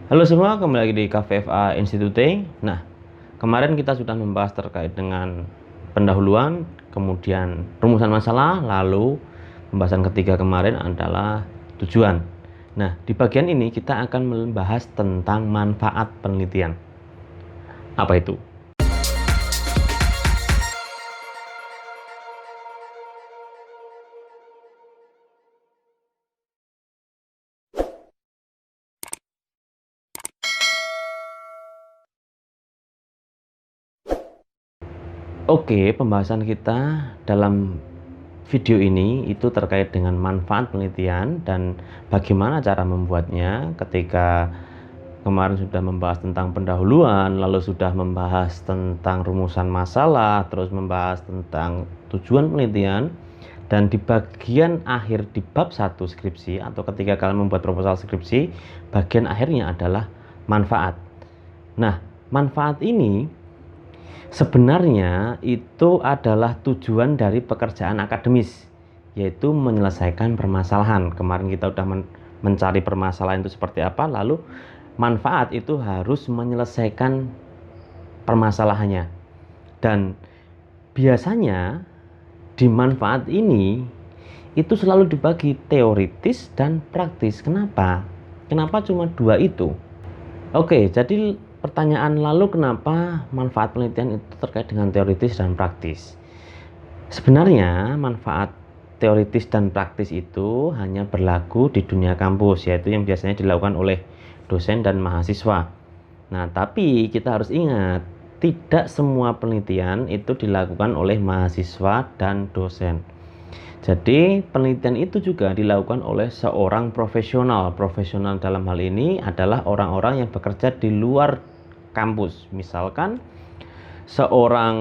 Halo semua, kembali lagi di KVFA Institute. Nah, kemarin kita sudah membahas terkait dengan pendahuluan, kemudian rumusan masalah, lalu pembahasan ketiga kemarin adalah tujuan. Nah, di bagian ini kita akan membahas tentang manfaat penelitian. Apa itu? Oke, pembahasan kita dalam video ini itu terkait dengan manfaat penelitian dan bagaimana cara membuatnya. Ketika kemarin sudah membahas tentang pendahuluan, lalu sudah membahas tentang rumusan masalah, terus membahas tentang tujuan penelitian, dan di bagian akhir di bab 1 skripsi atau ketika kalian membuat proposal skripsi, bagian akhirnya adalah manfaat. Nah, manfaat ini sebenarnya itu adalah tujuan dari pekerjaan akademis, yaitu menyelesaikan permasalahan. Kemarin kita sudah mencari permasalahan itu seperti apa, lalu manfaat itu harus menyelesaikan permasalahannya. Dan biasanya di manfaat ini itu selalu dibagi teoritis dan praktis. Kenapa? Kenapa cuma dua itu? Oke, jadi pertanyaan lalu kenapa manfaat penelitian itu terkait dengan teoritis dan praktis? Sebenarnya manfaat teoritis dan praktis itu hanya berlaku di dunia kampus, yaitu yang biasanya dilakukan oleh dosen dan mahasiswa. Nah, tapi kita harus ingat, tidak semua penelitian itu dilakukan oleh mahasiswa dan dosen. Jadi penelitian itu juga dilakukan oleh seorang profesional. Profesional dalam hal ini adalah orang-orang yang bekerja di luar kampus. Misalkan seorang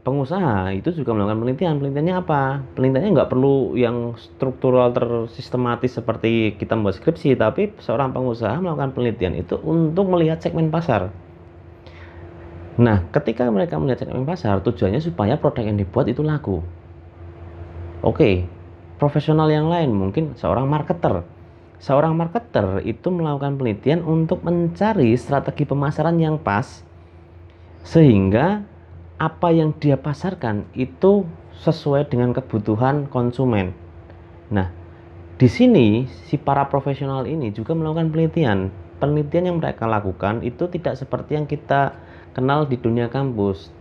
pengusaha itu juga melakukan penelitian. Penelitiannya apa? Penelitiannya nggak perlu yang struktural tersistematis seperti kita membuat skripsi, tapi seorang pengusaha melakukan penelitian itu untuk melihat segmen pasar. Nah, ketika mereka melihat segmen pasar, tujuannya supaya produk yang dibuat itu laku. Oke, profesional yang lain mungkin seorang marketer. Seorang marketer itu melakukan penelitian untuk mencari strategi pemasaran yang pas sehingga apa yang dia pasarkan itu sesuai dengan kebutuhan konsumen. Nah, di sini si para profesional ini juga melakukan penelitian. Penelitian yang mereka lakukan itu tidak seperti yang kita kenal di dunia kampus,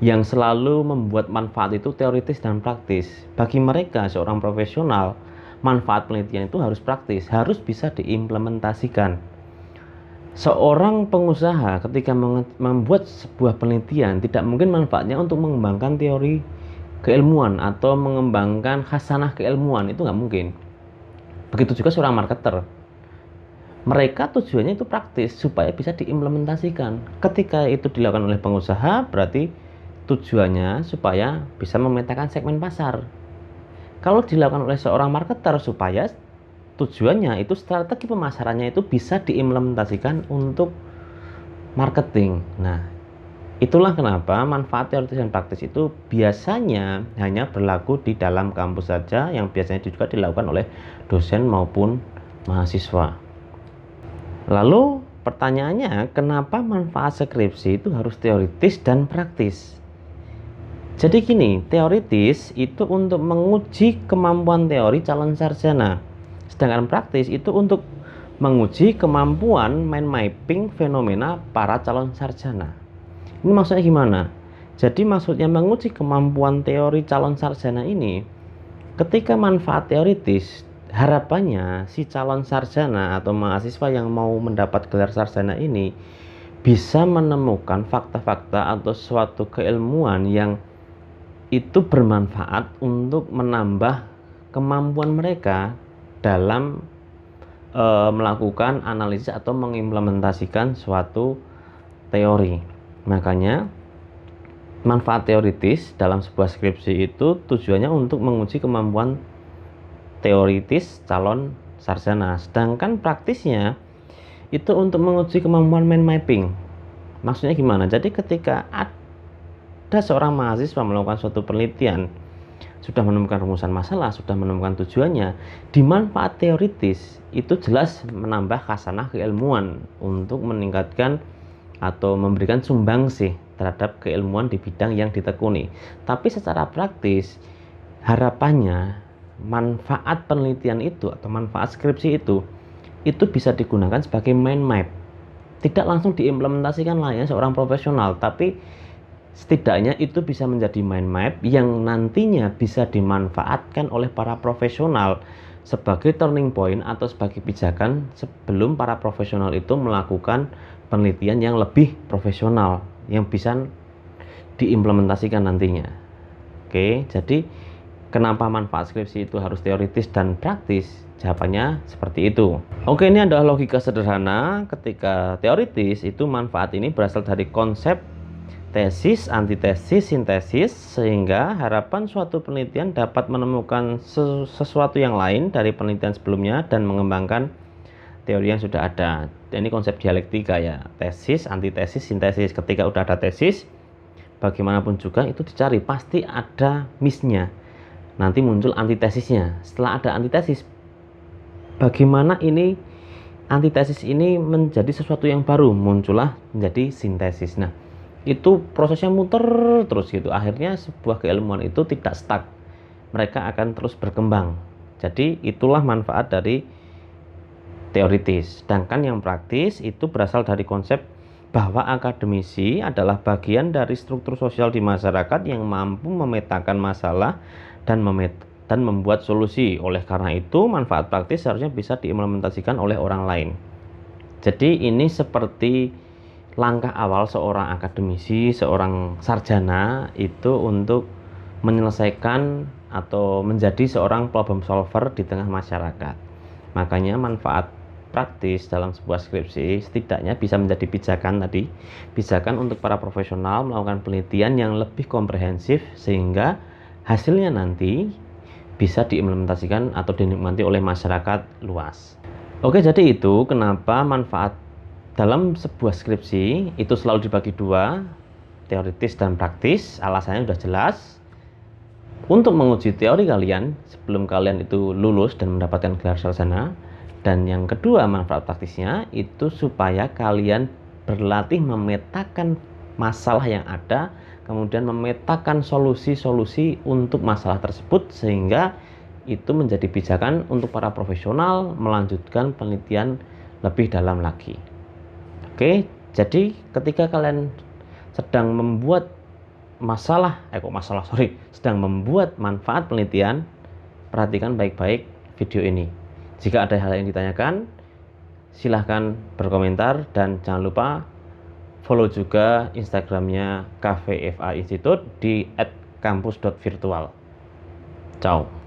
yang selalu membuat manfaat itu teoritis dan praktis. Bagi mereka, seorang profesional, manfaat penelitian itu harus praktis, harus bisa diimplementasikan. Seorang pengusaha ketika membuat sebuah penelitian, tidak mungkin manfaatnya untuk mengembangkan teori keilmuan atau mengembangkan khasanah keilmuan, itu nggak mungkin. Begitu juga seorang marketer. Mereka tujuannya itu praktis supaya bisa diimplementasikan. Ketika itu dilakukan oleh pengusaha, berarti tujuannya supaya bisa memetakan segmen pasar. Kalau dilakukan oleh seorang marketer, supaya tujuannya itu strategi pemasarannya itu bisa diimplementasikan untuk marketing. Nah, itulah kenapa manfaat teoritis dan praktis itu biasanya hanya berlaku di dalam kampus saja, yang biasanya juga dilakukan oleh dosen maupun mahasiswa. Lalu pertanyaannya, kenapa manfaat skripsi itu harus teoritis dan praktis? Jadi gini, teoritis itu untuk menguji kemampuan teori calon sarjana. Sedangkan praktis itu untuk menguji kemampuan mind mapping fenomena para calon sarjana. Ini maksudnya gimana? Jadi maksudnya menguji kemampuan teori calon sarjana ini, ketika manfaat teoritis, harapannya si calon sarjana atau mahasiswa yang mau mendapat gelar sarjana ini bisa menemukan fakta-fakta atau suatu keilmuan yang itu bermanfaat untuk menambah kemampuan mereka dalam melakukan analisis atau mengimplementasikan suatu teori. Makanya manfaat teoritis dalam sebuah skripsi itu tujuannya untuk menguji kemampuan teoritis calon sarjana. Sedangkan praktisnya itu untuk menguji kemampuan mind mapping. Maksudnya gimana? Jadi ketika ada seorang mahasiswa melakukan suatu penelitian, sudah menemukan rumusan masalah, sudah menemukan tujuannya, di manfaat teoritis itu jelas menambah khasanah keilmuan untuk meningkatkan atau memberikan sumbangsih terhadap keilmuan di bidang yang ditekuni. Tapi secara praktis, harapannya manfaat penelitian itu atau manfaat skripsi itu bisa digunakan sebagai mind map. Tidak langsung diimplementasikan layaknya seorang profesional, tapi setidaknya itu bisa menjadi mind map yang nantinya bisa dimanfaatkan oleh para profesional sebagai turning point atau sebagai pijakan sebelum para profesional itu melakukan penelitian yang lebih profesional yang bisa diimplementasikan nantinya. Oke, jadi kenapa manfaat skripsi itu harus teoritis dan praktis? Jawabannya seperti itu. Oke, ini adalah logika sederhana. Ketika teoritis itu manfaat ini berasal dari konsep tesis, antitesis, sintesis, sehingga harapan suatu penelitian dapat menemukan sesuatu yang lain dari penelitian sebelumnya dan mengembangkan teori yang sudah ada. Dan ini konsep dialektika ya, tesis, antitesis, sintesis. Ketika udah ada tesis, bagaimanapun juga itu dicari, pasti ada miss-nya. Nanti muncul antitesisnya. Setelah ada antitesis, bagaimana ini antitesis ini menjadi sesuatu yang baru, muncullah menjadi sintesis. Nah, itu prosesnya muter terus gitu. Akhirnya sebuah keilmuan itu tidak stuck. Mereka akan terus berkembang. Jadi itulah manfaat dari teoritis. Sedangkan yang praktis itu berasal dari konsep bahwa akademisi adalah bagian dari struktur sosial di masyarakat yang mampu memetakan masalah dan membuat solusi. Oleh karena itu, manfaat praktis seharusnya bisa diimplementasikan oleh orang lain. Jadi ini seperti langkah awal seorang akademisi, seorang sarjana itu untuk menyelesaikan atau menjadi seorang problem solver di tengah masyarakat. Makanya manfaat praktis dalam sebuah skripsi setidaknya bisa menjadi pijakan tadi, pijakan untuk para profesional melakukan penelitian yang lebih komprehensif sehingga hasilnya nanti bisa diimplementasikan atau dinikmati oleh masyarakat luas. Oke, jadi itu kenapa manfaat dalam sebuah skripsi itu selalu dibagi dua, teoritis dan praktis. Alasannya sudah jelas. Untuk menguji teori kalian sebelum kalian itu lulus dan mendapatkan gelar sarjana. Dan yang kedua, manfaat praktisnya itu supaya kalian berlatih memetakan masalah yang ada, kemudian memetakan solusi-solusi untuk masalah tersebut sehingga itu menjadi pijakan untuk para profesional melanjutkan penelitian lebih dalam lagi. Oke, jadi ketika kalian sedang membuat sedang membuat manfaat penelitian, perhatikan baik-baik video ini. Jika ada hal yang ditanyakan, silahkan berkomentar dan jangan lupa follow juga Instagramnya Cafe FA Institute di @kampus.virtual. Ciao.